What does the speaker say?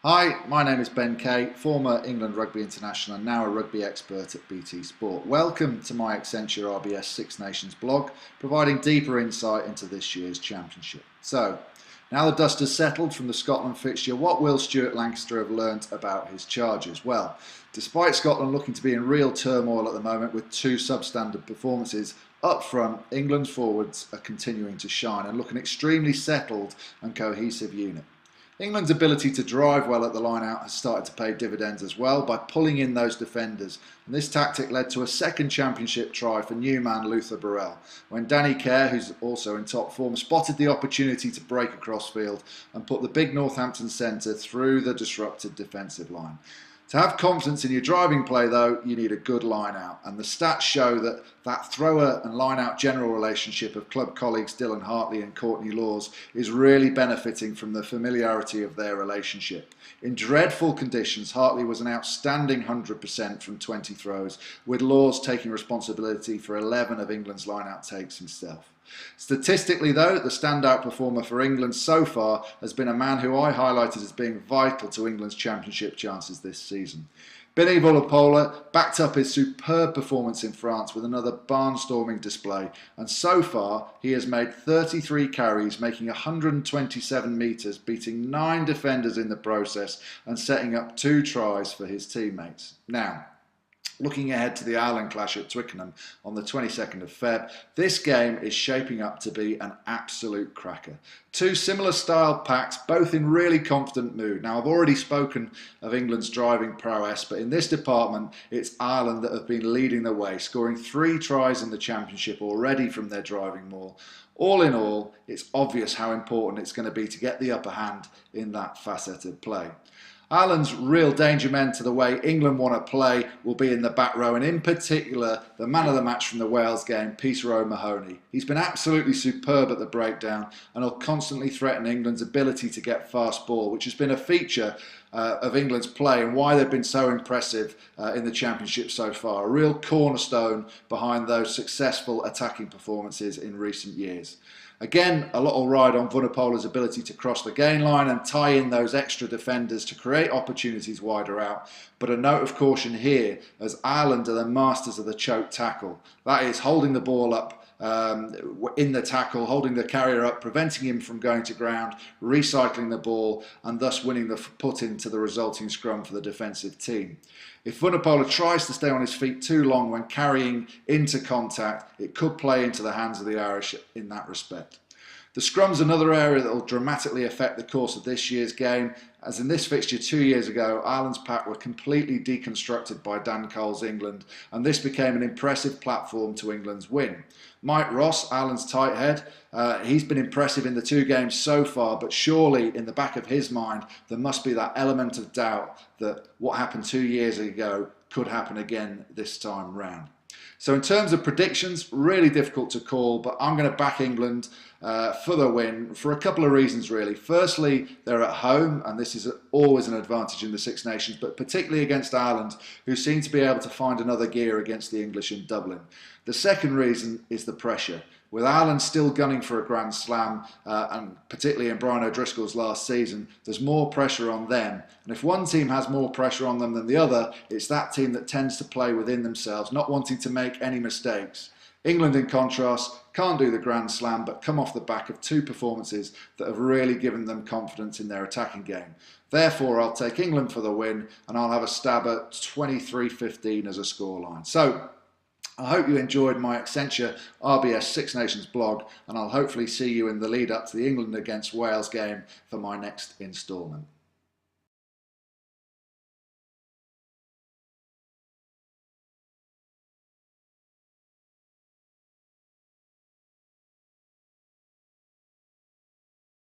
Hi, my name is Ben Kay, former England rugby international and now a rugby expert at BT Sport. Welcome to my Accenture RBS Six Nations blog, providing deeper insight into this year's championship. So, now the dust has settled from the Scotland fixture, what will Stuart Lancaster have learnt about his charges? Well, despite Scotland looking to be in real turmoil at the moment with two substandard performances, up front, England's forwards are continuing to shine and look an extremely settled and cohesive unit. England's ability to drive well at the line-out has started to pay dividends as well by pulling in those defenders, and this tactic led to a second championship try for new man Luther Burrell when Danny Care, who's also in top form, spotted the opportunity to break across field and put the big Northampton centre through the disrupted defensive line. To have confidence in your driving play, though, you need a good line-out, and the stats show that that thrower and line-out general relationship of club colleagues Dylan Hartley and Courtney Laws is really benefiting from the familiarity of their relationship. In dreadful conditions, Hartley was an outstanding 100% from 20 throws, with Laws taking responsibility for 11 of England's line-out takes himself. Statistically, though, the standout performer for England so far has been a man who I highlighted as being vital to England's championship chances this season. Billy Vunipola backed up his superb performance in France with another barnstorming display, and so far he has made 33 carries, making 127 metres, beating 9 defenders in the process and setting up 2 tries for his teammates. Now, looking ahead to the Ireland clash at Twickenham on the 22nd of Feb, this game is shaping up to be an absolute cracker. Two similar style packs, both in really confident mood. Now, I've already spoken of England's driving prowess, but in this department, it's Ireland that have been leading the way, scoring 3 tries in the championship already from their driving maul. All in all, it's obvious how important it's going to be to get the upper hand in that facet of play. Ireland's real danger men to the way England want to play will be in the back row, and in particular the man of the match from the Wales game, Peter O'Mahony. He's been absolutely superb at the breakdown and will constantly threaten England's ability to get fast ball, which has been a feature of England's play and why they've been so impressive in the championship so far. A real cornerstone behind those successful attacking performances in recent years. Again, a lot will ride on Vunipola's ability to cross the gain line and tie in those extra defenders to create opportunities wider out. But a note of caution here, as Ireland are the masters of the choke tackle. That is holding the ball up in the tackle, holding the carrier up, preventing him from going to ground, recycling the ball, and thus winning the put into the resulting scrum for the defensive team. If Vunipola tries to stay on his feet too long when carrying into contact, it could play into the hands of the Irish in that respect. The scrum's another area that will dramatically affect the course of this year's game, as in this fixture 2 years ago, Ireland's pack were completely deconstructed by Dan Cole's England, and this became an impressive platform to England's win. Mike Ross, Ireland's tight head, he's been impressive in the 2 games so far, but surely in the back of his mind there must be that element of doubt that what happened 2 years ago could happen again this time round. So in terms of predictions, really difficult to call, but I'm going to back England for the win for a couple of reasons really. Firstly, they're at home, and this is always an advantage in the Six Nations, but particularly against Ireland, who seem to be able to find another gear against the English in Dublin. The second reason is the pressure. With Ireland still gunning for a Grand Slam, and particularly in Brian O'Driscoll's last season, there's more pressure on them. And if one team has more pressure on them than the other, it's that team that tends to play within themselves, not wanting to make any mistakes. England, in contrast, can't do the Grand Slam, but come off the back of 2 performances that have really given them confidence in their attacking game. Therefore, I'll take England for the win, and I'll have a stab at 23-15 as a scoreline. So, I hope you enjoyed my Accenture RBS Six Nations blog, and I'll hopefully see you in the lead up to the England against Wales game for my next instalment.